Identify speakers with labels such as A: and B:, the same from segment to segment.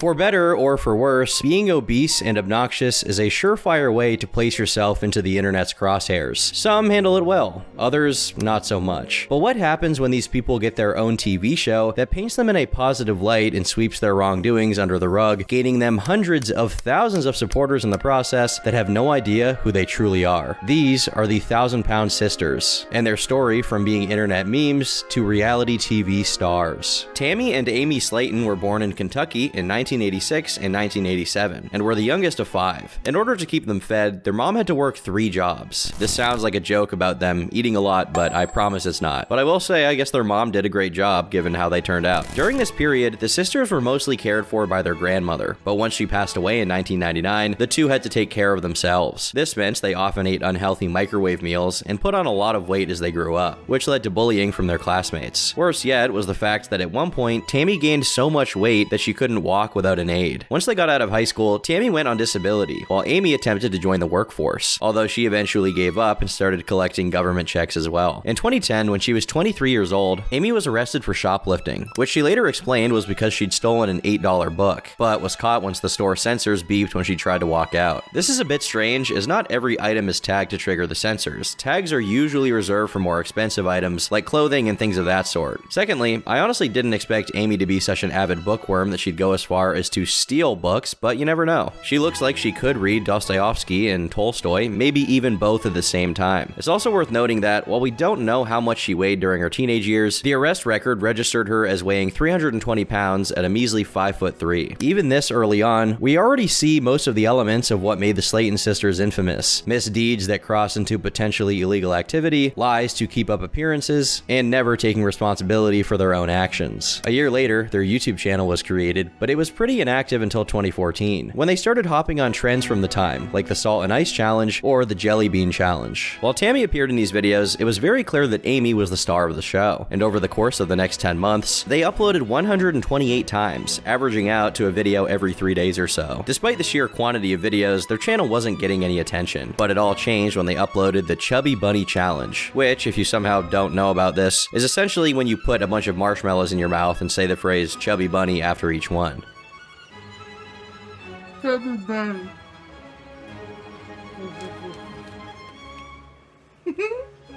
A: For better or for worse, being obese and obnoxious is a surefire way to place yourself into the internet's crosshairs. Some handle it well, others not so much. But what happens when these people get their own TV show that paints them in a positive light and sweeps their wrongdoings under the rug, gaining them hundreds of thousands of supporters in the process that have no idea who they truly are? These are the 1,000-pound sisters, and their story from being internet memes to reality TV stars. Tammy and Amy Slaton were born in Kentucky in 1986 and 1987, and were the youngest of 5. In order to keep them fed, their mom had to work 3 jobs. This sounds like a joke about them eating a lot, but I promise it's not. But I will say, I guess their mom did a great job given how they turned out. During this period, the sisters were mostly cared for by their grandmother, but once she passed away in 1999, the two had to take care of themselves. This meant they often ate unhealthy microwave meals and put on a lot of weight as they grew up, which led to bullying from their classmates. Worse yet was the fact that at one point, Tammy gained so much weight that she couldn't walk without an aid. Once they got out of high school, Tammy went on disability, while Amy attempted to join the workforce, although she eventually gave up and started collecting government checks as well. In 2010, when she was 23 years old, Amy was arrested for shoplifting, which she later explained was because she'd stolen an $8 book, but was caught once the store sensors beeped when she tried to walk out. This is a bit strange, as not every item is tagged to trigger the sensors. Tags are usually reserved for more expensive items, like clothing and things of that sort. Secondly, I honestly didn't expect Amy to be such an avid bookworm that she'd go as far as to steal books, but you never know. She looks like she could read Dostoevsky and Tolstoy, maybe even both at the same time. It's also worth noting that, while we don't know how much she weighed during her teenage years, the arrest record registered her as weighing 320 pounds at a measly 5'3". Even this early on, we already see most of the elements of what made the Slaton sisters infamous: misdeeds that cross into potentially illegal activity, lies to keep up appearances, and never taking responsibility for their own actions. A year later, their YouTube channel was created, but it was pretty inactive until 2014, when they started hopping on trends from the time, like the Salt and Ice Challenge or the Jelly Bean Challenge. While Tammy appeared in these videos, it was very clear that Amy was the star of the show, and over the course of the next 10 months, they uploaded 128 times, averaging out to a video every 3 days or so. Despite the sheer quantity of videos, their channel wasn't getting any attention, but it all changed when they uploaded the Chubby Bunny Challenge, which, if you somehow don't know about this, is essentially when you put a bunch of marshmallows in your mouth and say the phrase Chubby Bunny after each one.
B: Chubby Bunny.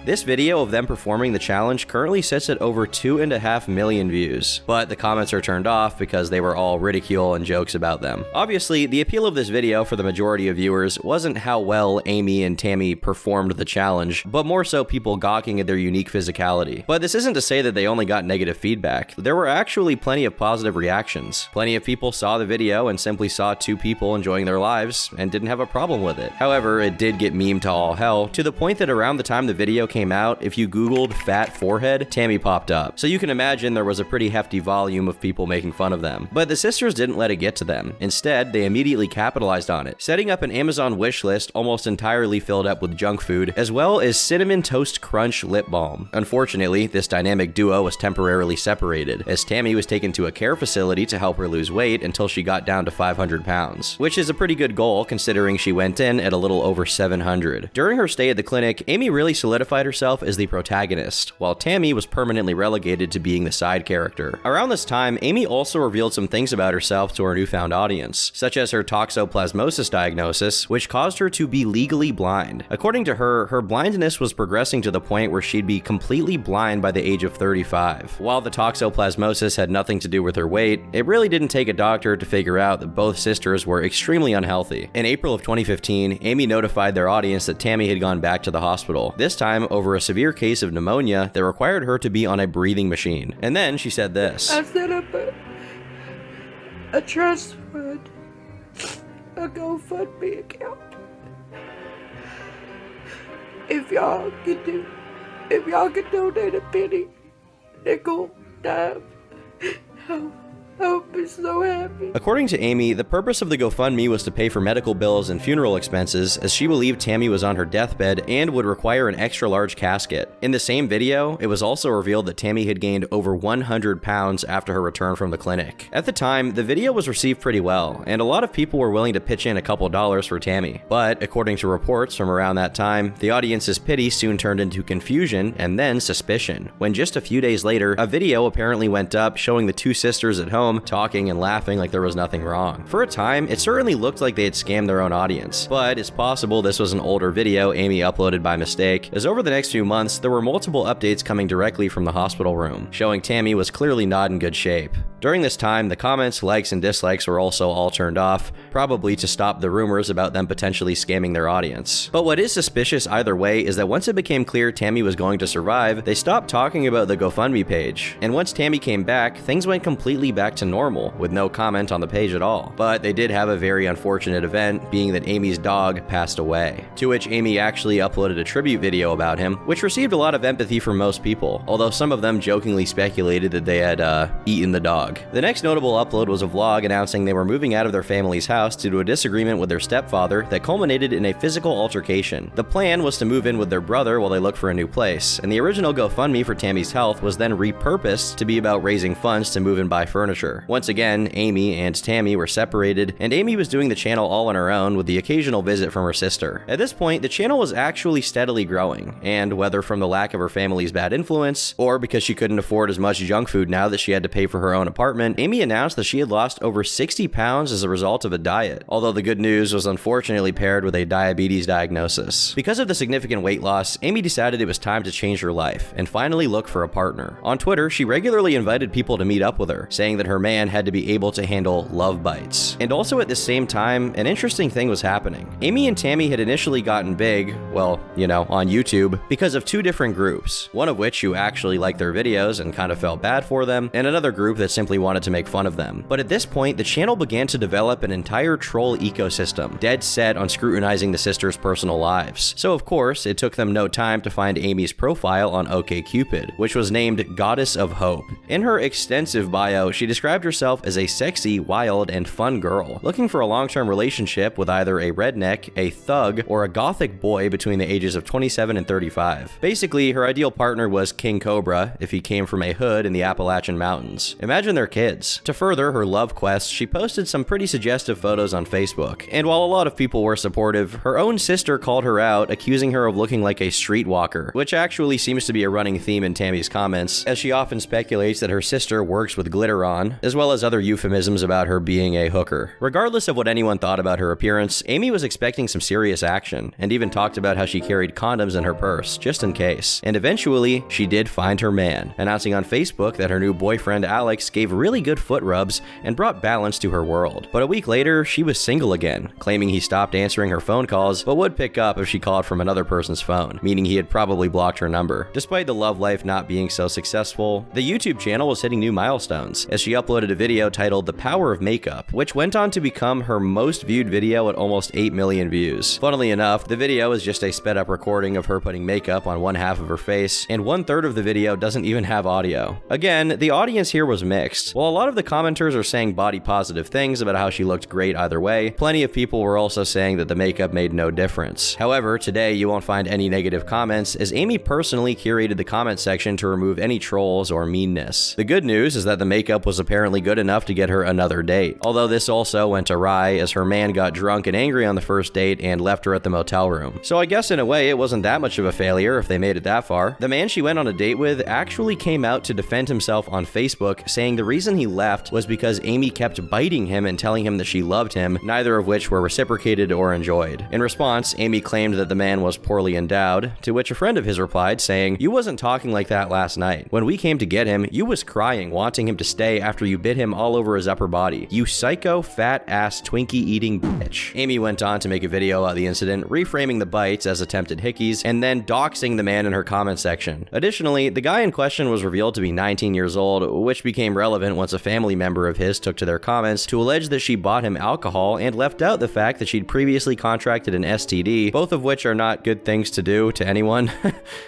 A: This video of them performing the challenge currently sits at over 2.5 million views, but the comments are turned off because they were all ridicule and jokes about them. Obviously, the appeal of this video for the majority of viewers wasn't how well Amy and Tammy performed the challenge, but more so people gawking at their unique physicality. But this isn't to say that they only got negative feedback. There were actually plenty of positive reactions. Plenty of people saw the video and simply saw 2 people enjoying their lives and didn't have a problem with it. However, it did get memed to all hell, to the point that around the time the video came out, if you googled fat forehead, Tammy popped up. So you can imagine there was a pretty hefty volume of people making fun of them. But the sisters didn't let it get to them. Instead, they immediately capitalized on it, setting up an Amazon wish list almost entirely filled up with junk food, as well as Cinnamon Toast Crunch lip balm. Unfortunately, this dynamic duo was temporarily separated, as Tammy was taken to a care facility to help her lose weight until she got down to 500 pounds, which is a pretty good goal considering she went in at a little over 700. During her stay at the clinic, Amy really solidified herself as the protagonist, while Tammy was permanently relegated to being the side character. Around this time, Amy also revealed some things about herself to her newfound audience, such as her toxoplasmosis diagnosis, which caused her to be legally blind. According to her, her blindness was progressing to the point where she'd be completely blind by the age of 35. While the toxoplasmosis had nothing to do with her weight, it really didn't take a doctor to figure out that both sisters were extremely unhealthy. In April of 2015, Amy notified their audience that Tammy had gone back to the hospital, this time over a severe case of pneumonia that required her to be on a breathing machine. And then she said this:
B: I set up a trust fund, a GoFundMe account. If y'all could donate a penny, nickel, dime, I would be so happy.
A: According to Amy, the purpose of the GoFundMe was to pay for medical bills and funeral expenses, as she believed Tammy was on her deathbed and would require an extra large casket. In the same video, it was also revealed that Tammy had gained over 100 pounds after her return from the clinic. At the time, the video was received pretty well, and a lot of people were willing to pitch in a couple dollars for Tammy. But according to reports from around that time, the audience's pity soon turned into confusion and then suspicion, when just a few days later, a video apparently went up showing the 2 sisters at home home, talking and laughing like there was nothing wrong. For a time, it certainly looked like they had scammed their own audience, but it's possible this was an older video Amy uploaded by mistake, as over the next few months, there were multiple updates coming directly from the hospital room, showing Tammy was clearly not in good shape. During this time, the comments, likes, and dislikes were also all turned off, probably to stop the rumors about them potentially scamming their audience. But what is suspicious either way is that once it became clear Tammy was going to survive, they stopped talking about the GoFundMe page. And once Tammy came back, things went completely back to normal, with no comment on the page at all. But they did have a very unfortunate event, being that Amy's dog passed away, to which Amy actually uploaded a tribute video about him, which received a lot of empathy from most people, although some of them jokingly speculated that they had eaten the dog. The next notable upload was a vlog announcing they were moving out of their family's house due to a disagreement with their stepfather that culminated in a physical altercation. The plan was to move in with their brother while they looked for a new place, and the original GoFundMe for Tammy's health was then repurposed to be about raising funds to move and buy furniture. Once again, Amy and Tammy were separated, and Amy was doing the channel all on her own with the occasional visit from her sister. At this point, the channel was actually steadily growing, and whether from the lack of her family's bad influence, or because she couldn't afford as much junk food now that she had to pay for her own apartment, Amy announced that she had lost over 60 pounds as a result of a diet, although the good news was unfortunately paired with a diabetes diagnosis. Because of the significant weight loss, Amy decided it was time to change her life and finally look for a partner. On Twitter, she regularly invited people to meet up with her, saying that her man had to be able to handle love bites. And also at the same time, an interesting thing was happening. Amy and Tammy had initially gotten big, well, you know, on YouTube, because of two different groups, one of which who actually liked their videos and kind of felt bad for them, and another group that simply wanted to make fun of them. But at this point, the channel began to develop an entire troll ecosystem, dead set on scrutinizing the sisters' personal lives. So of course, it took them no time to find Amy's profile on OkCupid, which was named Goddess of Hope. In her extensive bio, she described herself as a sexy, wild, and fun girl, looking for a long-term relationship with either a redneck, a thug, or a gothic boy between the ages of 27 and 35. Basically, her ideal partner was King Cobra if he came from a hood in the Appalachian Mountains. Imagine their kids. To further her love quest, she posted some pretty suggestive photos on Facebook, and while a lot of people were supportive, her own sister called her out, accusing her of looking like a streetwalker, which actually seems to be a running theme in Tammy's comments, as she often speculates that her sister works with glitter on, as well as other euphemisms about her being a hooker. Regardless of what anyone thought about her appearance, Amy was expecting some serious action, and even talked about how she carried condoms in her purse, just in case. And eventually, she did find her man, announcing on Facebook that her new boyfriend Alex gave really good foot rubs and brought balance to her world. But a week later, she was single again, claiming he stopped answering her phone calls, but would pick up if she called from another person's phone, meaning he had probably blocked her number. Despite the love life not being so successful, the YouTube channel was hitting new milestones, as she uploaded a video titled The Power of Makeup, which went on to become her most viewed video at almost 8 million views. Funnily enough, the video is just a sped up recording of her putting makeup on one half of her face, and 1/3 of the video doesn't even have audio. Again, the audience here was mixed. While a lot of the commenters are saying body positive things about how she looked great either way, plenty of people were also saying that the makeup made no difference. However, today you won't find any negative comments, as Amy personally curated the comment section to remove any trolls or meanness. The good news is that the makeup was apparently good enough to get her another date, although this also went awry as her man got drunk and angry on the first date and left her at the motel room. So I guess in a way it wasn't that much of a failure if they made it that far. The man she went on a date with actually came out to defend himself on Facebook, saying the reason he left was because Amy kept biting him and telling him that she loved him, neither of which were reciprocated or enjoyed. In response, Amy claimed that the man was poorly endowed, to which a friend of his replied saying, "You wasn't talking like that last night. When we came to get him, you was crying, wanting him to stay after you bit him all over his upper body. You psycho, fat-ass, Twinkie-eating bitch." Amy went on to make a video about the incident, reframing the bites as attempted hickeys, and then doxing the man in her comment section. Additionally, the guy in question was revealed to be 19 years old, which became relevant once a family member of his took to their comments to allege that she bought him alcohol and left out the fact that she'd previously contracted an STD, both of which are not good things to do to anyone.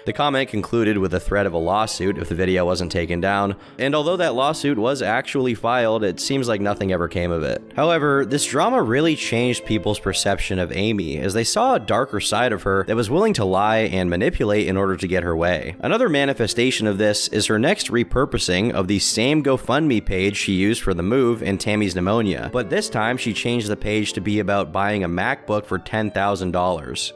A: The comment concluded with a threat of a lawsuit if the video wasn't taken down, and although that lawsuit was actually filed, it seems like nothing ever came of it. However, this drama really changed people's perception of Amy, as they saw a darker side of her that was willing to lie and manipulate in order to get her way. Another manifestation of this is her next repurposing of the same GoFundMe GoFundMe page she used for the move and Tammy's pneumonia, but this time she changed the page to be about buying a MacBook for $10,000.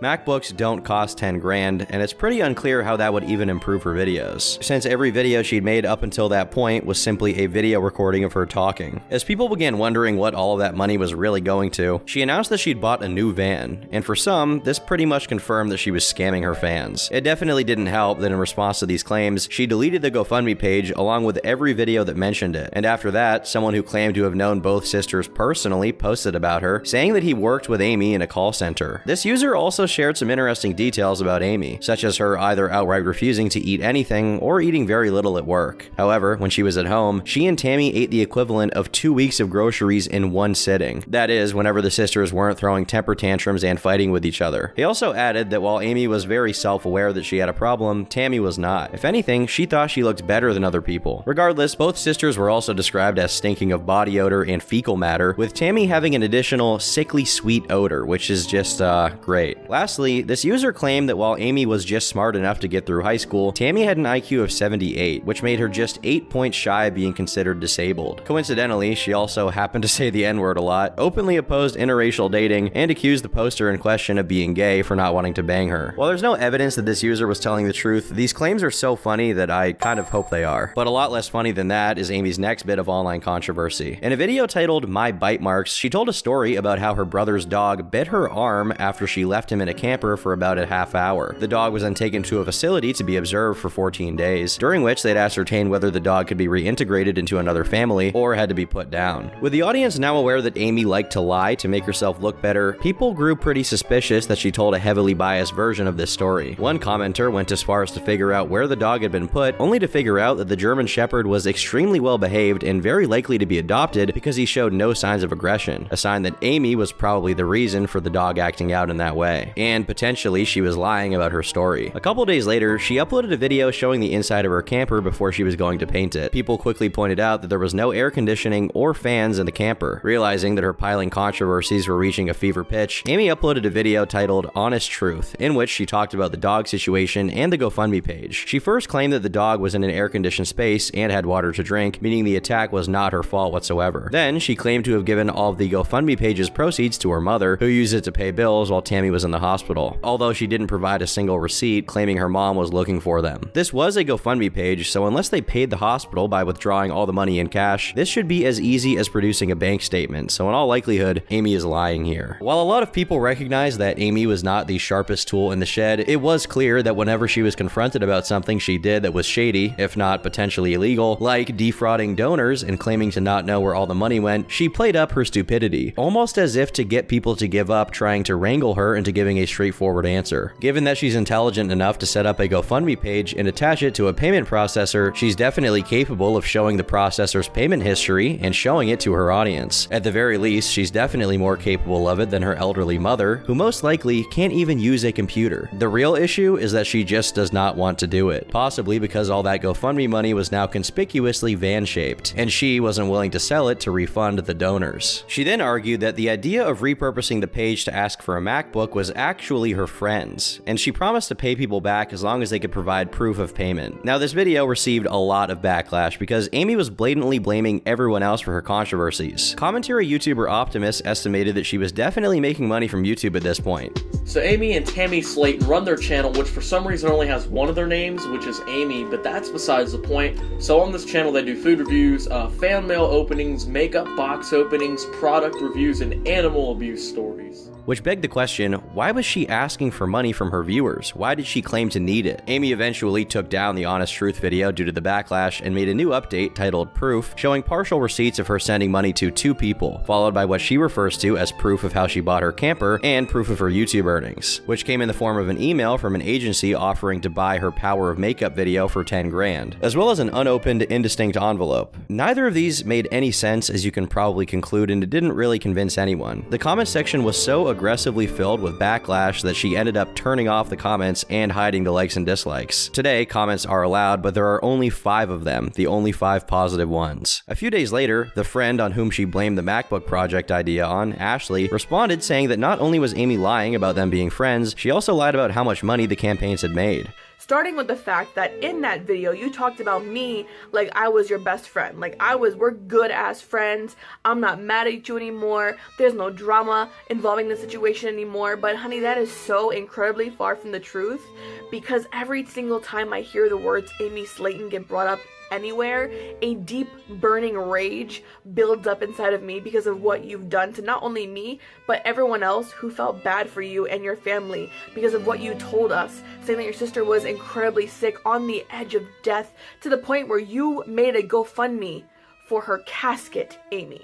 A: MacBooks don't cost 10 grand, and it's pretty unclear how that would even improve her videos, since every video she'd made up until that point was simply a video recording of her talking. As people began wondering what all of that money was really going to, she announced that she'd bought a new van, and for some, this pretty much confirmed that she was scamming her fans. It definitely didn't help that in response to these claims, she deleted the GoFundMe page along with every video that mentioned it, and after that, someone who claimed to have known both sisters personally posted about her, saying that he worked with Amy in a call center. This user also shared some interesting details about Amy, such as her either outright refusing to eat anything or eating very little at work. However, when she was at home, she and Tammy ate the equivalent of 2 weeks of groceries in one sitting. That is, whenever the sisters weren't throwing temper tantrums and fighting with each other. He also added that while Amy was very self-aware that she had a problem, Tammy was not. If anything, she thought she looked better than other people. Regardless, both sisters were also described as stinking of body odor and fecal matter, with Tammy having an additional sickly sweet odor, which is just, great. Lastly, this user claimed that while Amy was just smart enough to get through high school, Tammy had an IQ of 78, which made her just 8 points shy of being considered disabled. Coincidentally, she also happened to say the N-word a lot, openly opposed interracial dating, and accused the poster in question of being gay for not wanting to bang her. While there's no evidence that this user was telling the truth, these claims are so funny that I kind of hope they are. But a lot less funny than that is Amy's next bit of online controversy. In a video titled My Bite Marks, she told a story about how her brother's dog bit her arm after she left him in a camper for about a half hour. The dog was then taken to a facility to be observed for 14 days, during which they'd ascertain whether the dog could be reintegrated into another family or had to be put down. With the audience now aware that Amy liked to lie to make herself look better, people grew pretty suspicious that she told a heavily biased version of this story. One commenter went as far as to figure out where the dog had been put, only to figure out that the German Shepherd was extremely well behaved and very likely to be adopted because he showed no signs of aggression, a sign that Amy was probably the reason for the dog acting out in that way. And potentially she was lying about her story. A couple days later, she uploaded a video showing the inside of her camper before she was going to paint it. People quickly pointed out that there was no air conditioning or fans in the camper. Realizing that her piling controversies were reaching a fever pitch, Amy uploaded a video titled Honest Truth, in which she talked about the dog situation and the GoFundMe page. She first claimed that the dog was in an air-conditioned space and had water to drink, meaning the attack was not her fault whatsoever. Then, she claimed to have given all of the GoFundMe page's proceeds to her mother, who used it to pay bills while Tammy was in the hospital, although she didn't provide a single receipt, claiming her mom was looking for them. This was a GoFundMe page, so unless they paid the hospital by withdrawing all the money in cash, this should be as easy as producing a bank statement, so in all likelihood, Amy is lying here. While a lot of people recognize that Amy was not the sharpest tool in the shed, it was clear that whenever she was confronted about something she did that was shady, if not potentially illegal, like defrauding donors and claiming to not know where all the money went, she played up her stupidity, almost as if to get people to give up trying to wrangle her into giving a straightforward answer. Given that she's intelligent enough to set up a GoFundMe page and attach it to a payment processor, she's definitely capable of showing the processor's payment history and showing it to her audience. At the very least, she's definitely more capable of it than her elderly mother, who most likely can't even use a computer. The real issue is that she just does not want to do it, possibly because all that GoFundMe money was now conspicuously van-shaped, and she wasn't willing to sell it to refund the donors. She then argued that the idea of repurposing the page to ask for a MacBook was actually her friend's, and she promised to pay people back as long as they could provide proof of payment. Now, this video received a lot of backlash because Amy was blatantly blaming everyone else for her controversies. Commentary YouTuber Optimus estimated that she was definitely making money from YouTube at this point.
C: So Amy and Tammy Slaton run their channel, which for some reason only has one of their names, which is Amy, but that's besides the point. So on this channel they do food reviews, fan mail openings, makeup box openings, product reviews, and animal abuse stories.
A: Which begged the question, why was she asking for money from her viewers? Why did she claim to need it? Amy eventually took down the Honest Truth video due to the backlash and made a new update titled Proof, showing partial receipts of her sending money to 2 people, followed by what she refers to as proof of how she bought her camper and proof of her YouTube earnings, which came in the form of an email from an agency offering to buy her Power of Makeup video for 10 grand, as well as an unopened indistinct envelope. Neither of these made any sense, as you can probably conclude, and it didn't really convince anyone. The comment section was so aggressively filled with backlash that she ended up turning off the comments and hiding the likes and dislikes. Today, comments are allowed, but there are only 5 of them, the only 5 positive ones. A few days later, the friend on whom she blamed the MacBook project idea on, Ashley, responded saying that not only was Amy lying about them them being friends, she also lied about how much money the campaigns had made.
D: Starting with the fact that in that video, you talked about me like I was your best friend. Like we're good ass friends. I'm not mad at you anymore. There's no drama involving the situation anymore. But honey, that is so incredibly far from the truth, because every single time I hear the words Amy Slaton get brought up anywhere, a deep burning rage builds up inside of me because of what you've done to not only me, but everyone else who felt bad for you and your family because of what you told us, saying that your sister was incredibly sick, on the edge of death, to the point where you made a GoFundMe for her casket, Amy.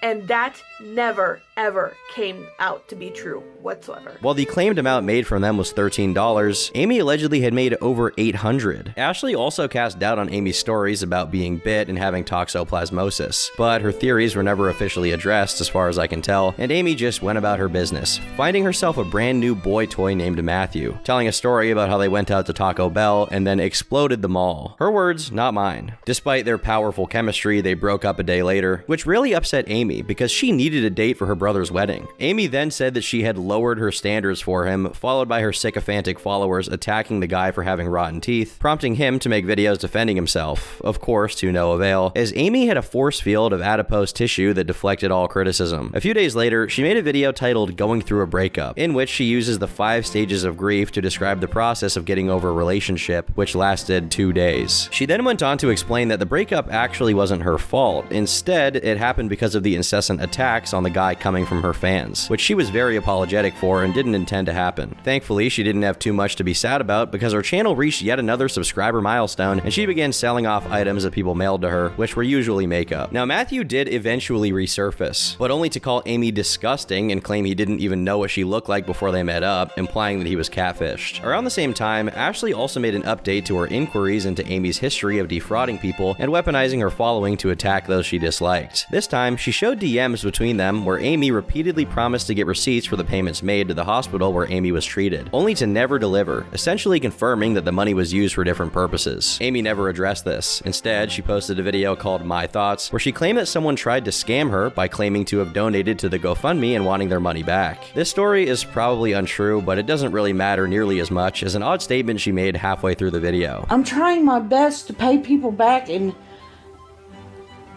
D: And that never, ever came out to be true whatsoever.
A: While the claimed amount made from them was $13, Amy allegedly had made over $800. Ashley also cast doubt on Amy's stories about being bit and having toxoplasmosis, but her theories were never officially addressed as far as I can tell, and Amy just went about her business, finding herself a brand new boy toy named Matthew, telling a story about how they went out to Taco Bell and then exploded the mall. Her words, not mine. Despite their powerful chemistry, they broke up a day later, which really upset Amy because she needed a date for her brother's wedding. Amy then said that she had lowered her standards for him, followed by her sycophantic followers attacking the guy for having rotten teeth, prompting him to make videos defending himself, of course to no avail, as Amy had a force field of adipose tissue that deflected all criticism. A few days later, she made a video titled Going Through a Breakup, in which she uses the 5 stages of grief to describe the process of getting over a relationship, which lasted 2 days. She then went on to explain that the breakup actually wasn't her fault. Instead, it happened because of the incessant attacks on the guy coming from her fans, which she was very apologetic for and didn't intend to happen. Thankfully, she didn't have too much to be sad about because her channel reached yet another subscriber milestone and she began selling off items that people mailed to her, which were usually makeup. Now, Matthew did eventually resurface, but only to call Amy disgusting and claim he didn't even know what she looked like before they met up, implying that he was catfished. Around the same time, Ashley also made an update to her inquiries into Amy's history of defrauding people and weaponizing her following to attack those she disliked. This time, she showed DMs between them where Amy repeatedly promised to get receipts for the payments made to the hospital where Amy was treated, only to never deliver, essentially confirming that the money was used for different purposes. Amy never addressed this. Instead, she posted a video called My Thoughts, where she claimed that someone tried to scam her by claiming to have donated to the GoFundMe and wanting their money back. This story is probably untrue, but it doesn't really matter nearly as much as an odd statement she made halfway through the video.
E: I'm trying my best to pay people back, and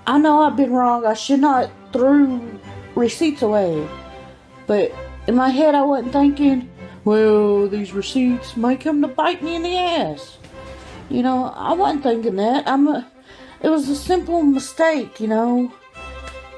E: I know I've been wrong. I should not throw receipts away. But in my head, I wasn't thinking, well, these receipts might come to bite me in the ass. You know, I wasn't thinking that. It was a simple mistake, you know.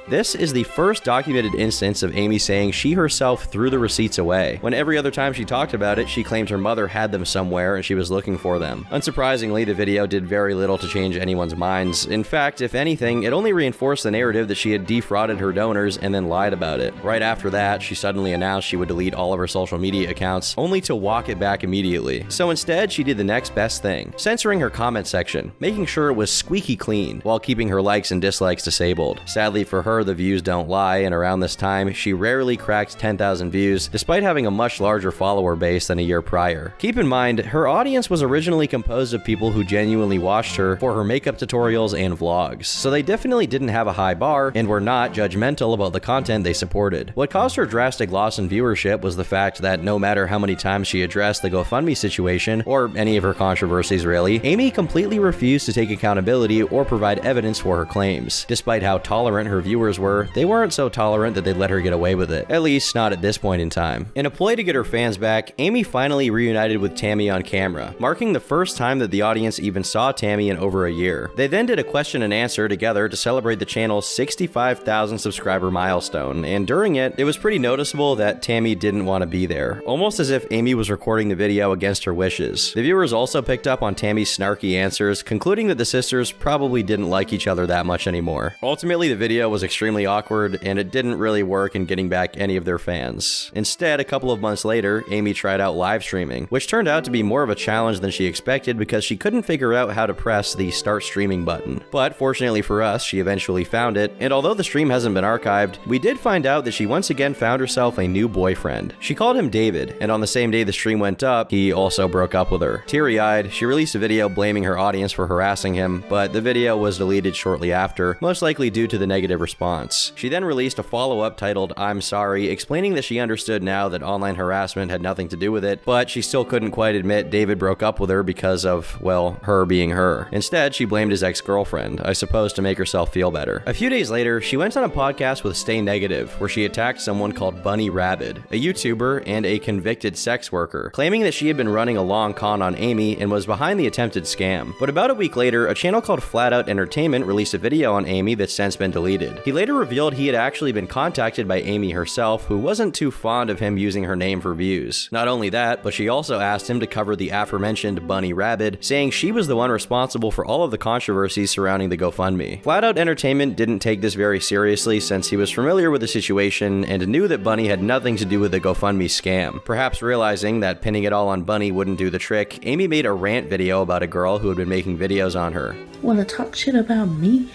A: This is the first documented instance of Amy saying she herself threw the receipts away, when every other time she talked about it, she claimed her mother had them somewhere and she was looking for them. Unsurprisingly, the video did very little to change anyone's minds. In fact, if anything, it only reinforced the narrative that she had defrauded her donors and then lied about it. Right after that, she suddenly announced she would delete all of her social media accounts, only to walk it back immediately. So instead, she did the next best thing, censoring her comment section, making sure it was squeaky clean, while keeping her likes and dislikes disabled. Sadly for her, the views don't lie, and around this time, she rarely cracked 10,000 views, despite having a much larger follower base than a year prior. Keep in mind, her audience was originally composed of people who genuinely watched her for her makeup tutorials and vlogs, so they definitely didn't have a high bar and were not judgmental about the content they supported. What caused her drastic loss in viewership was the fact that no matter how many times she addressed the GoFundMe situation, or any of her controversies really, Amy completely refused to take accountability or provide evidence for her claims. Despite how tolerant her viewers were, they weren't so tolerant that they'd let her get away with it, at least not at this point in time. In a ploy to get her fans back, Amy finally reunited with Tammy on camera, marking the first time that the audience even saw Tammy in over a year. They then did a question and answer together to celebrate the channel's 65,000 subscriber milestone, and during it, it was pretty noticeable that Tammy didn't want to be there, almost as if Amy was recording the video against her wishes. The viewers also picked up on Tammy's snarky answers, concluding that the sisters probably didn't like each other that much anymore. Ultimately, the video was extremely awkward, and it didn't really work in getting back any of their fans. Instead, a couple of months later, Amy tried out live streaming, which turned out to be more of a challenge than she expected because she couldn't figure out how to press the start streaming button. But fortunately for us, she eventually found it, and although the stream hasn't been archived, we did find out that she once again found herself a new boyfriend. She called him David, and on the same day the stream went up, he also broke up with her. Teary-eyed, she released a video blaming her audience for harassing him, but the video was deleted shortly after, most likely due to the negative response response. She then released a follow-up titled "I'm sorry," explaining that she understood now that online harassment had nothing to do with it, but she still couldn't quite admit David broke up with her because of, well, her being her. Instead, she blamed his ex-girlfriend, I suppose to make herself feel better. A few days later, she went on a podcast with Stay Negative, where she attacked someone called Bunny Rabid, a YouTuber and a convicted sex worker, claiming that she had been running a long con on Amy and was behind the attempted scam. But about a week later, a channel called Flat Out Entertainment released a video on Amy that's since been deleted. He later revealed he had actually been contacted by Amy herself, who wasn't too fond of him using her name for views. Not only that, but she also asked him to cover the aforementioned Bunny Rabid, saying she was the one responsible for all of the controversies surrounding the GoFundMe. Flat Out Entertainment didn't take this very seriously since he was familiar with the situation and knew that Bunny had nothing to do with the GoFundMe scam. Perhaps realizing that pinning it all on Bunny wouldn't do the trick, Amy made a rant video about a girl who had been making videos on her.
E: Wanna talk shit about me?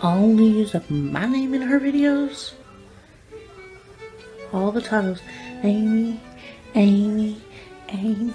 E: I only use my name in her videos? All the titles, Amy, Amy, Amy.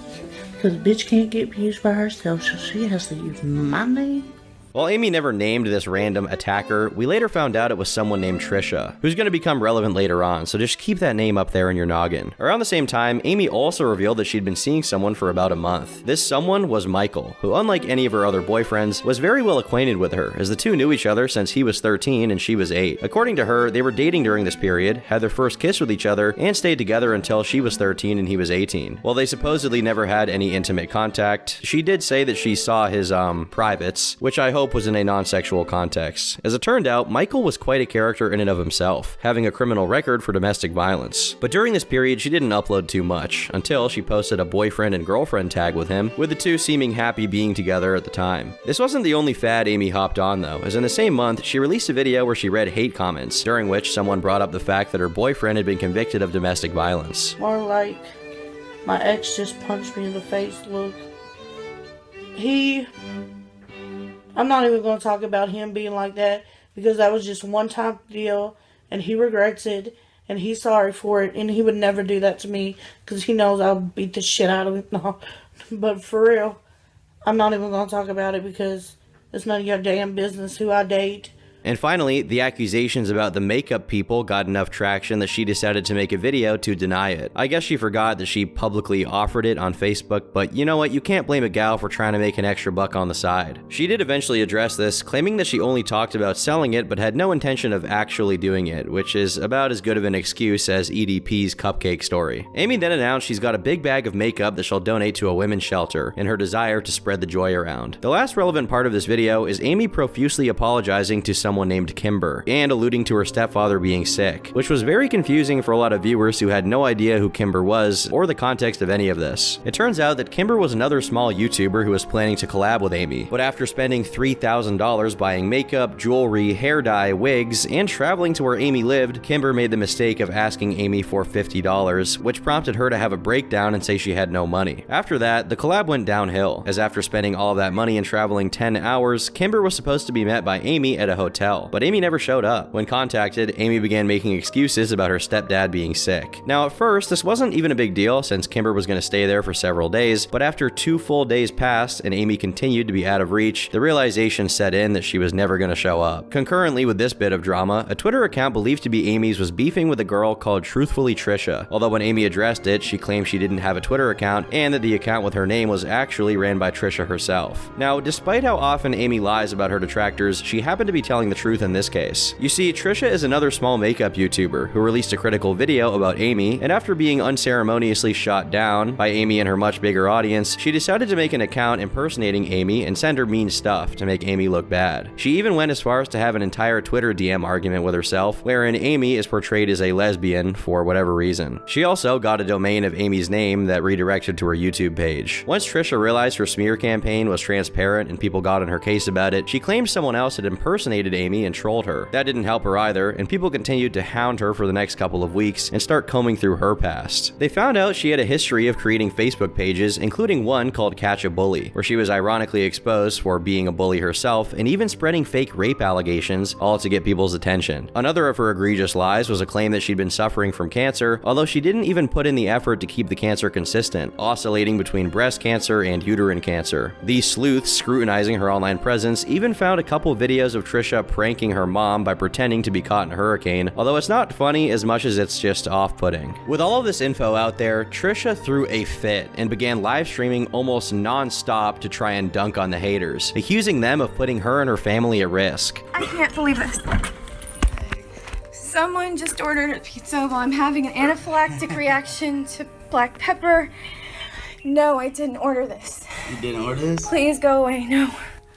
E: Because bitch can't get views by herself, so she has to use my name.
A: While Amy never named this random attacker, we later found out it was someone named Trisha, who's going to become relevant later on, so just keep that name up there in your noggin. Around the same time, Amy also revealed that she'd been seeing someone for about a month. This someone was Michael, who unlike any of her other boyfriends, was very well acquainted with her, as the two knew each other since he was 13 and she was 8. According to her, they were dating during this period, had their first kiss with each other, and stayed together until she was 13 and he was 18. While they supposedly never had any intimate contact, she did say that she saw his, privates, which I hope was in a non-sexual context. As it turned out, Michael was quite a character in and of himself, having a criminal record for domestic violence. But during this period, she didn't upload too much, until she posted a boyfriend and girlfriend tag with him, with the two seeming happy being together at the time. This wasn't the only fad Amy hopped on though, as in the same month, she released a video where she read hate comments, during which someone brought up the fact that her boyfriend had been convicted of domestic violence.
E: More like, my ex just punched me in the face, look. I'm not even going to talk about him being like that, because that was just one time deal, and he regrets it, and he's sorry for it, and he would never do that to me, because he knows I'll beat the shit out of him. No, but for real, I'm not even going to talk about it, because it's none of your damn business who I date.
A: And finally, the accusations about the makeup people got enough traction that she decided to make a video to deny it. I guess she forgot that she publicly offered it on Facebook, but you know what, you can't blame a gal for trying to make an extra buck on the side. She did eventually address this, claiming that she only talked about selling it but had no intention of actually doing it, which is about as good of an excuse as EDP's cupcake story. Amy then announced she's got a big bag of makeup that she'll donate to a women's shelter, in her desire to spread the joy around. The last relevant part of this video is Amy profusely apologizing to someone named Kimber, and alluding to her stepfather being sick, which was very confusing for a lot of viewers who had no idea who Kimber was, or the context of any of this. It turns out that Kimber was another small YouTuber who was planning to collab with Amy, but after spending $3,000 buying makeup, jewelry, hair dye, wigs, and traveling to where Amy lived, Kimber made the mistake of asking Amy for $50, which prompted her to have a breakdown and say she had no money. After that, the collab went downhill, as after spending all of that money and traveling 10 hours, Kimber was supposed to be met by Amy at a hotel, but Amy never showed up. When contacted, Amy began making excuses about her stepdad being sick. Now at first, this wasn't even a big deal since Kimber was going to stay there for several days, but after 2 full days passed and Amy continued to be out of reach, the realization set in that she was never going to show up. Concurrently with this bit of drama, a Twitter account believed to be Amy's was beefing with a girl called Truthfully Trisha, although when Amy addressed it, she claimed she didn't have a Twitter account and that the account with her name was actually ran by Trisha herself. Now, despite how often Amy lies about her detractors, she happened to be telling the truth in this case. You see, Trisha is another small makeup YouTuber who released a critical video about Amy, and after being unceremoniously shot down by Amy and her much bigger audience, she decided to make an account impersonating Amy and send her mean stuff to make Amy look bad. She even went as far as to have an entire Twitter DM argument with herself, wherein Amy is portrayed as a lesbian for whatever reason. She also got a domain of Amy's name that redirected to her YouTube page. Once Trisha realized her smear campaign was transparent and people got on her case about it, she claimed someone else had impersonated Amy and trolled her. That didn't help her either, and people continued to hound her for the next couple of weeks and start combing through her past. They found out she had a history of creating Facebook pages, including one called Catch a Bully, where she was ironically exposed for being a bully herself and even spreading fake rape allegations, all to get people's attention. Another of her egregious lies was a claim that she'd been suffering from cancer, although she didn't even put in the effort to keep the cancer consistent, oscillating between breast cancer and uterine cancer. These sleuths scrutinizing her online presence even found a couple videos of Trisha pranking her mom by pretending to be caught in a hurricane, although it's not funny as much as it's just off-putting. With all of this info out there, Trisha threw a fit and began live streaming almost non-stop to try and dunk on the haters, accusing them of putting her and her family at risk.
F: I can't believe this. Someone just ordered a pizza while I'm having an anaphylactic reaction to black pepper. No, I didn't order this.
G: You didn't order this?
F: Please go away. No.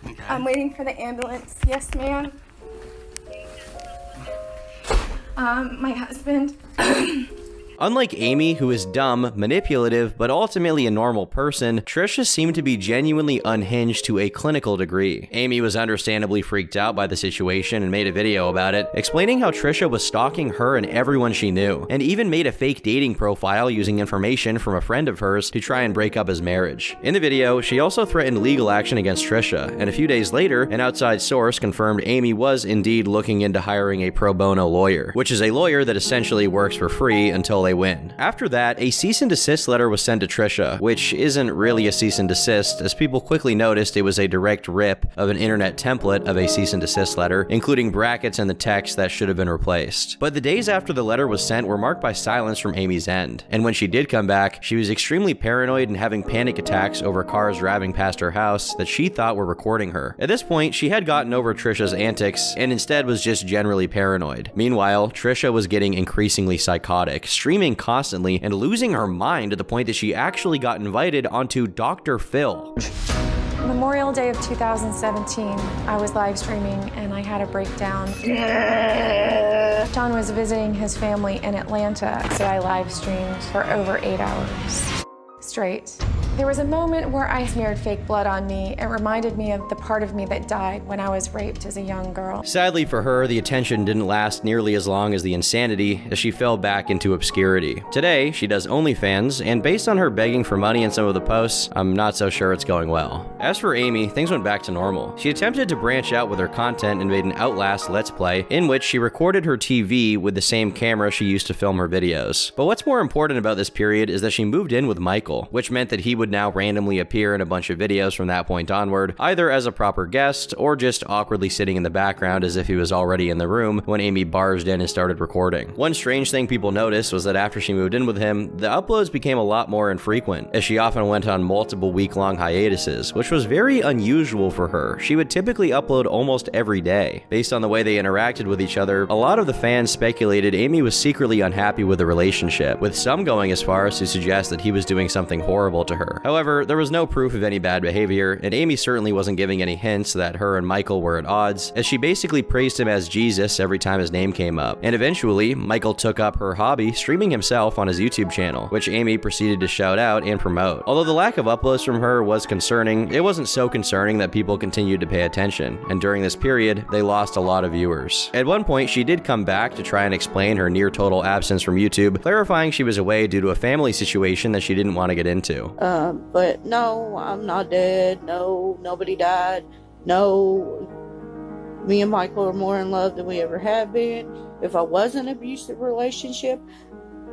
G: Okay.
F: I'm waiting for the ambulance. Yes, ma'am. My husband.
A: Unlike Amy, who is dumb, manipulative, but ultimately a normal person, Trisha seemed to be genuinely unhinged to a clinical degree. Amy was understandably freaked out by the situation and made a video about it, explaining how Trisha was stalking her and everyone she knew, and even made a fake dating profile using information from a friend of hers to try and break up his marriage. In the video, she also threatened legal action against Trisha, and a few days later, an outside source confirmed Amy was indeed looking into hiring a pro bono lawyer, which is a lawyer that essentially works for free until they win. After that, a cease and desist letter was sent to Trisha, which isn't really a cease and desist, as people quickly noticed it was a direct rip of an internet template of a cease and desist letter, including brackets in the text that should have been replaced. But the days after the letter was sent were marked by silence from Amy's end, and when she did come back, she was extremely paranoid and having panic attacks over cars driving past her house that she thought were recording her. At this point, she had gotten over Trisha's antics and instead was just generally paranoid. Meanwhile, Trisha was getting increasingly psychotic, streaming constantly and losing her mind to the point that she actually got invited onto Dr. Phil.
H: Memorial Day of 2017, I was live streaming and I had a breakdown. John was visiting his family in Atlanta, so I live streamed for over 8 hours straight. There was a moment where I smeared fake blood on me. It reminded me of the part of me that died when I was raped as a young girl.
A: Sadly for her, the attention didn't last nearly as long as the insanity, as she fell back into obscurity. Today, she does OnlyFans, and based on her begging for money in some of the posts, I'm not so sure it's going well. As for Amy, things went back to normal. She attempted to branch out with her content and made an Outlast Let's Play, in which she recorded her TV with the same camera she used to film her videos. But what's more important about this period is that she moved in with Michael, which meant that he would now randomly appear in a bunch of videos from that point onward, either as a proper guest or just awkwardly sitting in the background as if he was already in the room when Amy barged in and started recording. One strange thing people noticed was that after she moved in with him, the uploads became a lot more infrequent, as she often went on multiple week-long hiatuses, which was very unusual for her. She would typically upload almost every day. Based on the way they interacted with each other, a lot of the fans speculated Amy was secretly unhappy with the relationship, with some going as far as to suggest that he was doing something horrible to her. However, there was no proof of any bad behavior, and Amy certainly wasn't giving any hints that her and Michael were at odds, as she basically praised him as Jesus every time his name came up. And eventually, Michael took up her hobby, streaming himself on his YouTube channel, which Amy proceeded to shout out and promote. Although the lack of uploads from her was concerning, it wasn't so concerning that people continued to pay attention, and during this period, they lost a lot of viewers. At one point, she did come back to try and explain her near-total absence from YouTube, clarifying she was away due to a family situation that she didn't want to get into.
E: But no, I'm not dead. No, nobody died. No, me and Michael are more in love than we ever have been. If I was in an abusive relationship,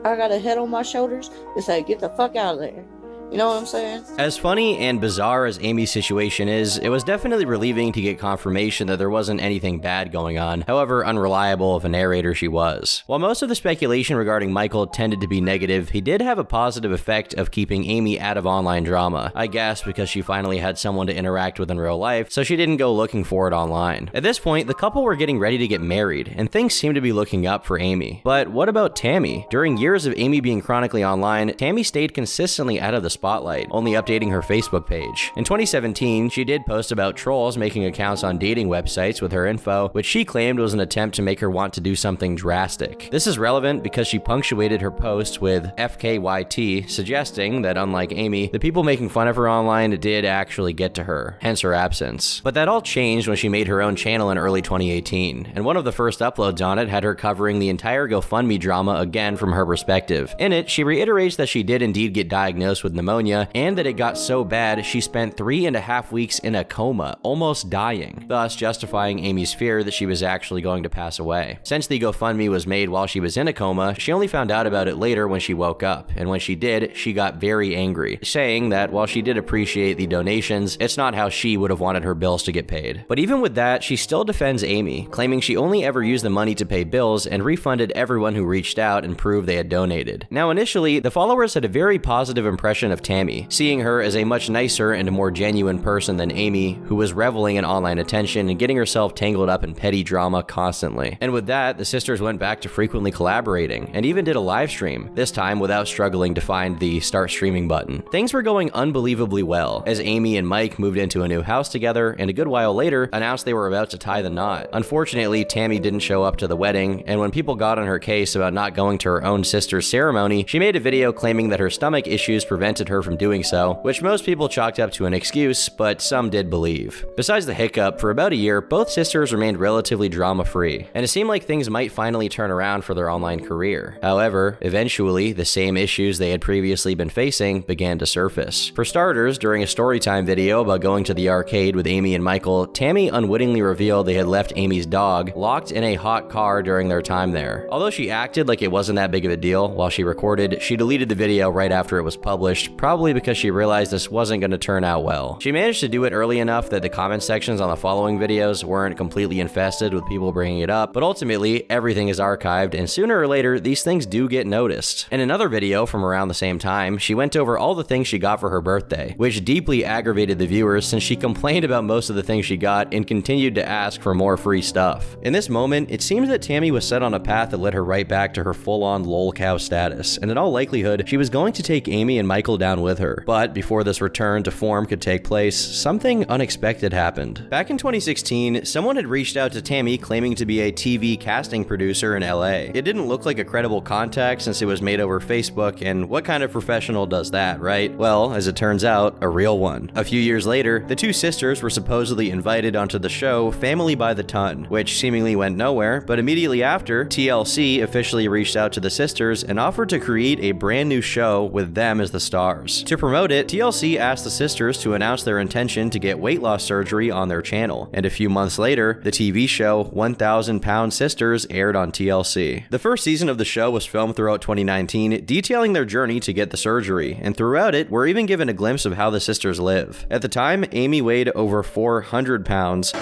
E: I got a head on my shoulders to say, get the fuck out of there. You know what I'm saying?
A: As funny and bizarre as Amy's situation is, it was definitely relieving to get confirmation that there wasn't anything bad going on, however unreliable of a narrator she was. While most of the speculation regarding Michael tended to be negative, he did have a positive effect of keeping Amy out of online drama, I guess because she finally had someone to interact with in real life, so she didn't go looking for it online. At this point, the couple were getting ready to get married, and things seemed to be looking up for Amy. But what about Tammy? During years of Amy being chronically online, Tammy stayed consistently out of the spotlight, only updating her Facebook page. In 2017, she did post about trolls making accounts on dating websites with her info, which she claimed was an attempt to make her want to do something drastic. This is relevant because she punctuated her posts with FKYT, suggesting that unlike Amy, the people making fun of her online did actually get to her, hence her absence. But that all changed when she made her own channel in early 2018, and one of the first uploads on it had her covering the entire GoFundMe drama again from her perspective. In it, she reiterates that she did indeed get diagnosed with pneumonia pneumonia, and that it got so bad she spent 3.5 weeks in a coma, almost dying, thus justifying Amy's fear that she was actually going to pass away. Since the GoFundMe was made while she was in a coma, she only found out about it later when she woke up, and when she did, she got very angry, saying that while she did appreciate the donations, it's not how she would have wanted her bills to get paid. But even with that, she still defends Amy, claiming she only ever used the money to pay bills and refunded everyone who reached out and proved they had donated. Now initially, the followers had a very positive impression of Tammy, seeing her as a much nicer and a more genuine person than Amy, who was reveling in online attention and getting herself tangled up in petty drama constantly. And with that, the sisters went back to frequently collaborating, and even did a live stream, this time without struggling to find the start streaming button. Things were going unbelievably well, as Amy and Mike moved into a new house together, and a good while later, announced they were about to tie the knot. Unfortunately, Tammy didn't show up to the wedding, and when people got on her case about not going to her own sister's ceremony, she made a video claiming that her stomach issues prevented her from doing so, which most people chalked up to an excuse, but some did believe. Besides the hiccup, for about a year, both sisters remained relatively drama-free, and it seemed like things might finally turn around for their online career. However, eventually, the same issues they had previously been facing began to surface. For starters, during a storytime video about going to the arcade with Amy and Michael, Tammy unwittingly revealed they had left Amy's dog locked in a hot car during their time there. Although she acted like it wasn't that big of a deal while she recorded, she deleted the video right after it was published, probably because she realized this wasn't going to turn out well. She managed to do it early enough that the comment sections on the following videos weren't completely infested with people bringing it up, but ultimately, everything is archived, and sooner or later, these things do get noticed. In another video from around the same time, she went over all the things she got for her birthday, which deeply aggravated the viewers since she complained about most of the things she got and continued to ask for more free stuff. In this moment, it seems that Tammy was set on a path that led her right back to her full-on lol cow status, and in all likelihood, she was going to take Amy and Michael down with her. But before this return to form could take place, something unexpected happened. Back in 2016, someone had reached out to Tammy claiming to be a TV casting producer in LA. It didn't look like a credible contact since it was made over Facebook, and what kind of professional does that, right? Well, as it turns out, a real one. A few years later, the two sisters were supposedly invited onto the show Family by the Ton, which seemingly went nowhere, but immediately after, TLC officially reached out to the sisters and offered to create a brand new show with them as the stars. To promote it, TLC asked the sisters to announce their intention to get weight loss surgery on their channel, and a few months later, the TV show 1,000 Pound Sisters aired on TLC. The first season of the show was filmed throughout 2019, detailing their journey to get the surgery, and throughout it, we're even given a glimpse of how the sisters live. At the time, Amy weighed over 400 pounds,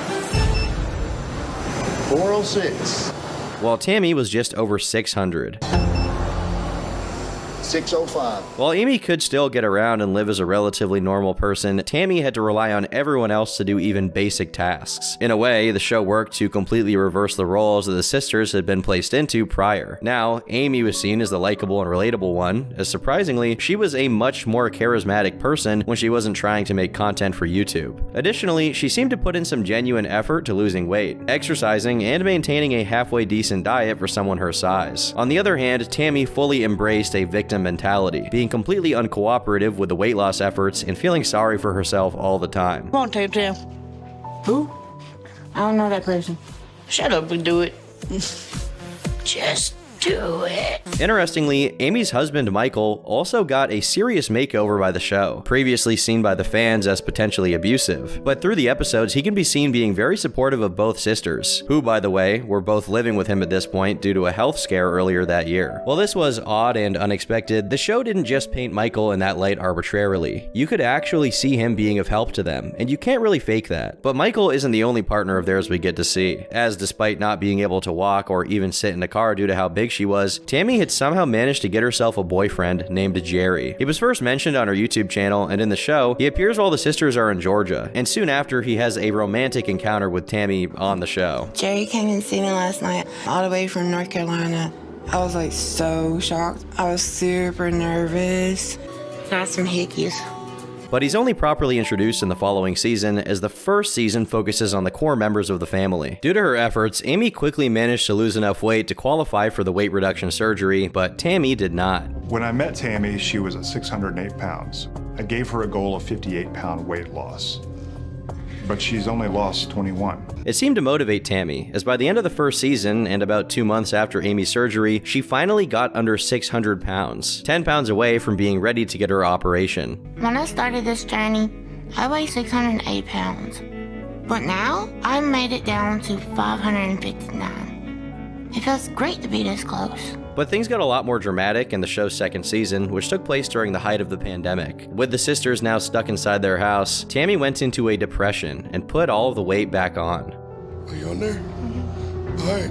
G: 406.
A: while Tammy was just over 600.
G: 605.
A: While Amy could still get around and live as a relatively normal person, Tammy had to rely on everyone else to do even basic tasks. In a way, the show worked to completely reverse the roles that the sisters had been placed into prior. Now, Amy was seen as the likable and relatable one, as surprisingly, she was a much more charismatic person when she wasn't trying to make content for YouTube. Additionally, she seemed to put in some genuine effort to losing weight, exercising, and maintaining a halfway decent diet for someone her size. On the other hand, Tammy fully embraced a victim mentality, being completely uncooperative with the weight loss efforts and feeling sorry for herself all the time.
E: Come on, Tam Tam. Who? I don't know that person. Shut up and do it. Just do it.
A: Interestingly, Amy's husband Michael also got a serious makeover by the show, previously seen by the fans as potentially abusive. But through the episodes, he can be seen being very supportive of both sisters, who, by the way, were both living with him at this point due to a health scare earlier that year. While this was odd and unexpected, the show didn't just paint Michael in that light arbitrarily. You could actually see him being of help to them, and you can't really fake that. But Michael isn't the only partner of theirs we get to see, as despite not being able to walk or even sit in a car due to how big she was, Tammy had somehow managed to get herself a boyfriend named Jerry. He was first mentioned on her YouTube channel, and in the show, he appears while the sisters are in Georgia, and soon after, he has a romantic encounter with Tammy on the show.
I: Jerry came and see me last night, all the way from North Carolina. I was like so shocked. I was super nervous. Got some hickeys.
A: But he's only properly introduced in the following season, as the first season focuses on the core members of the family. Due to her efforts, Amy quickly managed to lose enough weight to qualify for the weight reduction surgery, but Tammy did not.
J: When I met Tammy, she was at 608 pounds. I gave her a goal of 58-pound weight loss. but she's only lost 21.
A: It seemed to motivate Tammy, as by the end of the first season, and about 2 months after Amy's surgery, she finally got under 600 pounds, 10 pounds away from being ready to get her operation.
I: When I started this journey, I weighed 608 pounds. But now, I made it down to 559. It feels great to be this close.
A: But things got a lot more dramatic in the show's second season, which took place during the height of the pandemic. With the sisters now stuck inside their house, Tammy went into a depression and put all of the weight back on.
K: Are you on there? All right.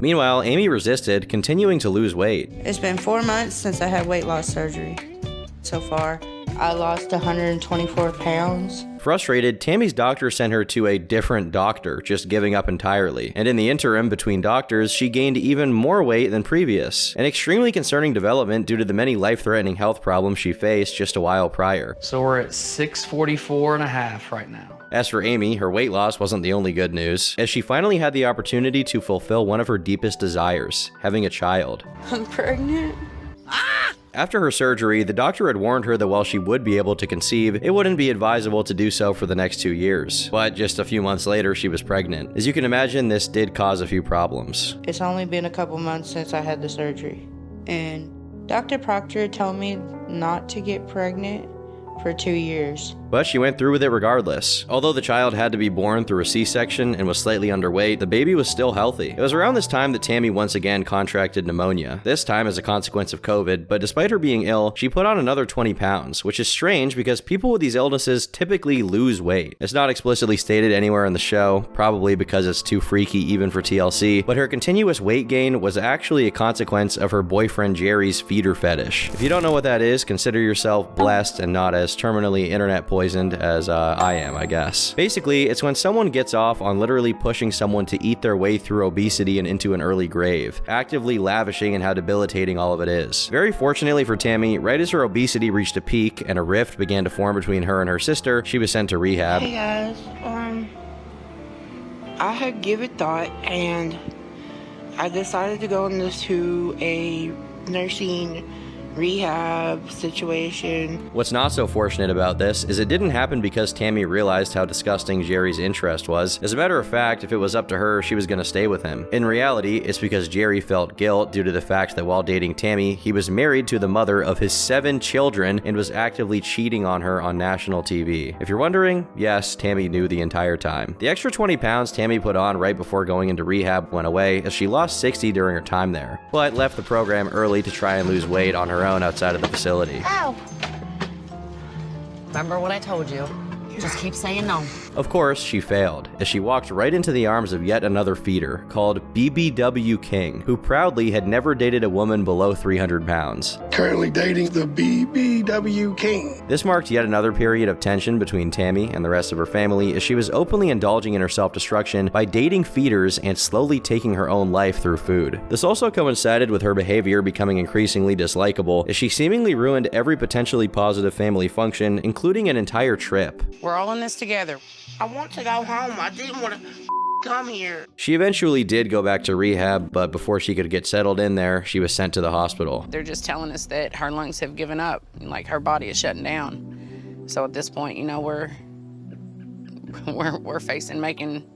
A: Meanwhile, Amy resisted, continuing to lose weight.
E: It's been 4 months since I had weight loss surgery. So far, I lost 124 pounds.
A: Frustrated, Tammy's doctor sent her to a different doctor, just giving up entirely. And in the interim between doctors, she gained even more weight than previous. An extremely concerning development due to the many life-threatening health problems she faced just a while prior.
L: So we're at 644.5 right now.
A: As for Amy, her weight loss wasn't the only good news, as she finally had the opportunity to fulfill one of her deepest desires, having a child.
E: I'm pregnant.
A: After her surgery, the doctor had warned her that while she would be able to conceive, it wouldn't be advisable to do so for the next 2 years. But just a few months later, she was pregnant. As you can imagine, this did cause a few problems.
E: It's only been a couple months since I had the surgery. And Dr. Proctor told me not to get pregnant for 2 years.
A: But she went through with it regardless. Although the child had to be born through a C-section and was slightly underweight, the baby was still healthy. It was around this time that Tammy once again contracted pneumonia, this time as a consequence of COVID, but despite her being ill, she put on another 20 pounds, which is strange because people with these illnesses typically lose weight. It's not explicitly stated anywhere in the show, probably because it's too freaky even for TLC, but her continuous weight gain was actually a consequence of her boyfriend Jerry's feeder fetish. If you don't know what that is, consider yourself blessed and not as terminally internet poisoned as I am, I guess. Basically, it's when someone gets off on literally pushing someone to eat their way through obesity and into an early grave, actively lavishing in how debilitating all of it is. Very fortunately for Tammy, right as her obesity reached a peak and a rift began to form between her and her sister, she was sent to rehab.
I: Hey guys, I had given thought and I decided to go into a nursing rehab situation.
A: What's not so fortunate about this is it didn't happen because Tammy realized how disgusting Jerry's interest was. As a matter of fact, if it was up to her, she was gonna stay with him. In reality, it's because Jerry felt guilt due to the fact that while dating Tammy, he was married to the mother of his 7 children and was actively cheating on her on national TV. If you're wondering, yes, Tammy knew the entire time. The extra 20 pounds Tammy put on right before going into rehab went away, as she lost 60 during her time there, but left the program early to try and lose weight on her own outside of the facility.
M: Ow! Remember what I told you. Just keep saying no.
A: Of course, she failed, as she walked right into the arms of yet another feeder, called BBW King, who proudly had never dated a woman below 300 pounds.
K: Currently dating the BBW King.
A: This marked yet another period of tension between Tammy and the rest of her family, as she was openly indulging in her self-destruction by dating feeders and slowly taking her own life through food. This also coincided with her behavior becoming increasingly dislikable, as she seemingly ruined every potentially positive family function, including an entire trip.
I: We're all in this together. I want to go home. I didn't want to come here.
A: She eventually did go back to rehab, but before she could get settled in there, she was sent to the hospital.
N: They're just telling us that her lungs have given up, like her body is shutting down. So at this point, you know, we're facing making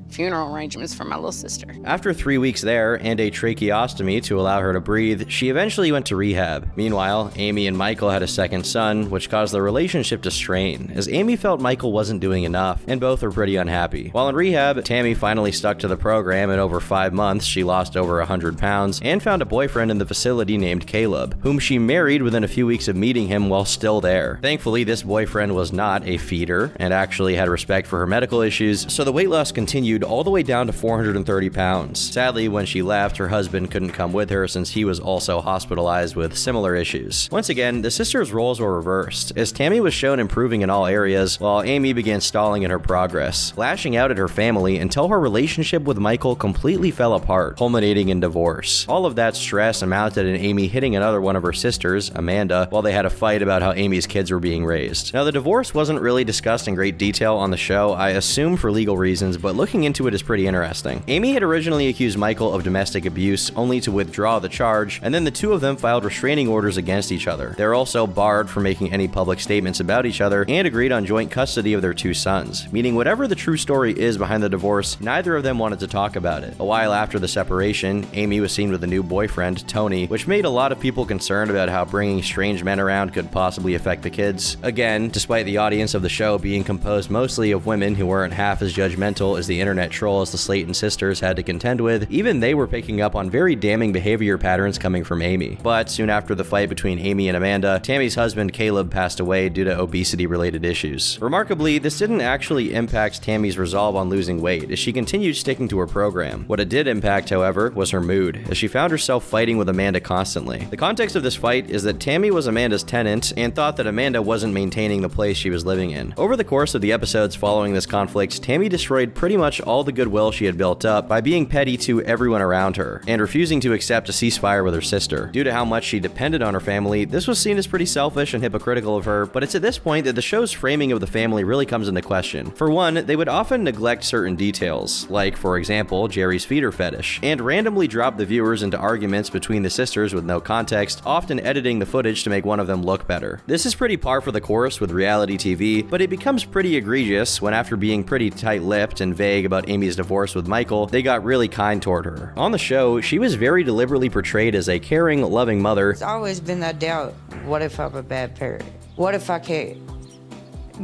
N: funeral arrangements for my little sister.
A: After 3 weeks there and a tracheostomy to allow her to breathe, she eventually went to rehab. Meanwhile, Amy and Michael had a second son, which caused their relationship to strain, as Amy felt Michael wasn't doing enough, and both were pretty unhappy. While in rehab, Tammy finally stuck to the program, and over 5 months, she lost over 100 pounds and found a boyfriend in the facility named Caleb, whom she married within a few weeks of meeting him while still there. Thankfully, this boyfriend was not a feeder and actually had respect for her medical issues, so the weight loss continued all the way down to 430 pounds. Sadly, when she left, her husband couldn't come with her since he was also hospitalized with similar issues. Once again, the sisters' roles were reversed, as Tammy was shown improving in all areas, while Amy began stalling in her progress, lashing out at her family until her relationship with Michael completely fell apart, culminating in divorce. All of that stress amounted in Amy hitting another one of her sisters, Amanda, while they had a fight about how Amy's kids were being raised. Now, the divorce wasn't really discussed in great detail on the show, I assume for legal reasons, but looking into it is pretty interesting. Amy had originally accused Michael of domestic abuse, only to withdraw the charge, and then the two of them filed restraining orders against each other. They're also barred from making any public statements about each other and agreed on joint custody of their two sons, meaning whatever the true story is behind the divorce, neither of them wanted to talk about it. A while after the separation, Amy was seen with a new boyfriend, Tony, which made a lot of people concerned about how bringing strange men around could possibly affect the kids. Again, despite the audience of the show being composed mostly of women who weren't half as judgmental as the internet trolls the Slaton sisters had to contend with, even they were picking up on very damning behavior patterns coming from Amy. But soon after the fight between Amy and Amanda, Tammy's husband Caleb passed away due to obesity-related issues. Remarkably, this didn't actually impact Tammy's resolve on losing weight, as she continued sticking to her program. What it did impact, however, was her mood, as she found herself fighting with Amanda constantly. The context of this fight is that Tammy was Amanda's tenant and thought that Amanda wasn't maintaining the place she was living in. Over the course of the episodes following this conflict, Tammy destroyed pretty much all the goodwill she had built up by being petty to everyone around her, and refusing to accept a ceasefire with her sister. Due to how much she depended on her family, this was seen as pretty selfish and hypocritical of her, but it's at this point that the show's framing of the family really comes into question. For one, they would often neglect certain details, like, for example, Jerry's feeder fetish, and randomly drop the viewers into arguments between the sisters with no context, often editing the footage to make one of them look better. This is pretty par for the course with reality TV, but it becomes pretty egregious when, after being pretty tight-lipped and vague about Amy's divorce with Michael, they got really kind toward her. On the show, she was very deliberately portrayed as a caring, loving mother.
I: It's always been that doubt. What if I'm a bad parent? What if I can't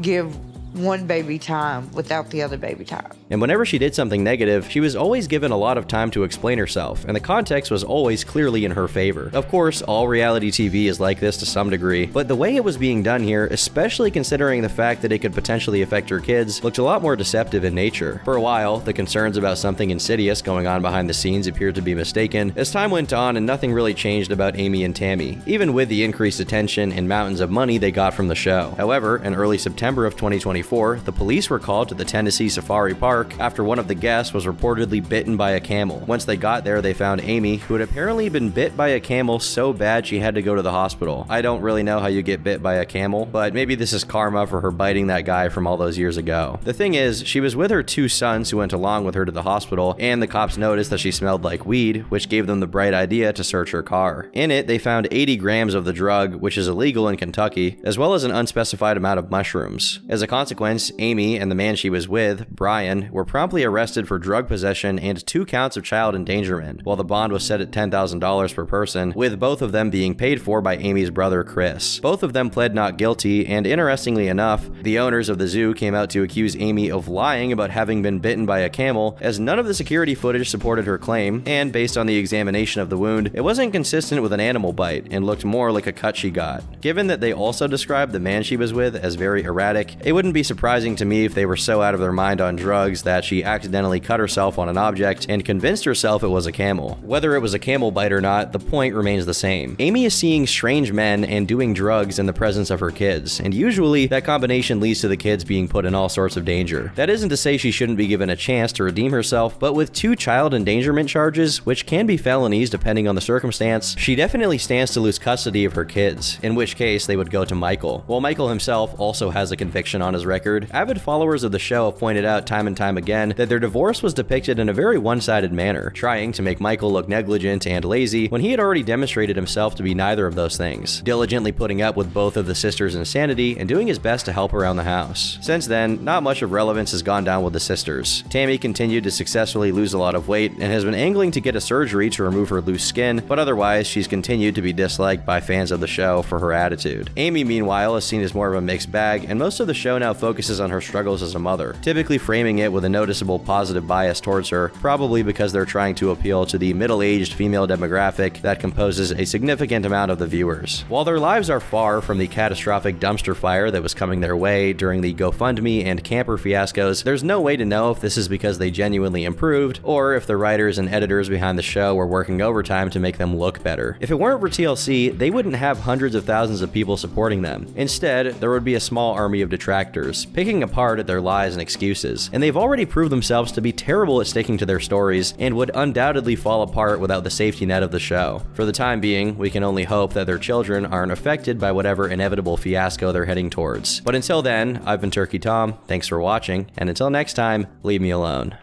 I: give one baby time without the other baby time?
A: And whenever she did something negative, she was always given a lot of time to explain herself, and the context was always clearly in her favor. Of course, all reality TV is like this to some degree, but the way it was being done here, especially considering the fact that it could potentially affect her kids, looked a lot more deceptive in nature. For a while, the concerns about something insidious going on behind the scenes appeared to be mistaken, as time went on and nothing really changed about Amy and Tammy, even with the increased attention and mountains of money they got from the show. However, in early September of 2024, the police were called to the Tennessee Safari Park after one of the guests was reportedly bitten by a camel. Once they got there, they found Amy, who had apparently been bit by a camel so bad she had to go to the hospital. I don't really know how you get bit by a camel, but maybe this is karma for her biting that guy from all those years ago. The thing is, she was with her two sons who went along with her to the hospital, and the cops noticed that she smelled like weed, which gave them the bright idea to search her car. In it, they found 80 grams of the drug, which is illegal in Kentucky, as well as an unspecified amount of mushrooms. As a consequence, Amy and the man she was with, Brian, were promptly arrested for drug possession and 2 counts of child endangerment, while the bond was set at $10,000 per person, with both of them being paid for by Amy's brother, Chris. Both of them pled not guilty, and interestingly enough, the owners of the zoo came out to accuse Amy of lying about having been bitten by a camel, as none of the security footage supported her claim, and based on the examination of the wound, it wasn't consistent with an animal bite, and looked more like a cut she got. Given that they also described the man she was with as very erratic, it wouldn't be surprising to me if they were so out of their mind on drugs that she accidentally cut herself on an object and convinced herself it was a camel. Whether it was a camel bite or not, the point remains the same. Amy is seeing strange men and doing drugs in the presence of her kids, and usually that combination leads to the kids being put in all sorts of danger. That isn't to say she shouldn't be given a chance to redeem herself, but with 2 child endangerment charges, which can be felonies depending on the circumstance, she definitely stands to lose custody of her kids, in which case they would go to Michael. While Michael himself also has a conviction on his record, avid followers of the show have pointed out time and time again that their divorce was depicted in a very one-sided manner, trying to make Michael look negligent and lazy when he had already demonstrated himself to be neither of those things, diligently putting up with both of the sisters' insanity and doing his best to help around the house. Since then, not much of relevance has gone down with the sisters. Tammy continued to successfully lose a lot of weight and has been angling to get a surgery to remove her loose skin, but otherwise she's continued to be disliked by fans of the show for her attitude. Amy, meanwhile, is seen as more of a mixed bag, and most of the show now focuses on her struggles as a mother, typically framing it with a noticeable positive bias towards her, probably because they're trying to appeal to the middle-aged female demographic that composes a significant amount of the viewers. While their lives are far from the catastrophic dumpster fire that was coming their way during the GoFundMe and camper fiascos, there's no way to know if this is because they genuinely improved, or if the writers and editors behind the show were working overtime to make them look better. If it weren't for TLC, they wouldn't have hundreds of thousands of people supporting them. Instead, there would be a small army of detractors, picking apart at their lies and excuses, and they've already proved themselves to be terrible at sticking to their stories, and would undoubtedly fall apart without the safety net of the show. For the time being, we can only hope that their children aren't affected by whatever inevitable fiasco they're heading towards. But until then, I've been Turkey Tom, thanks for watching, and until next time, leave me alone.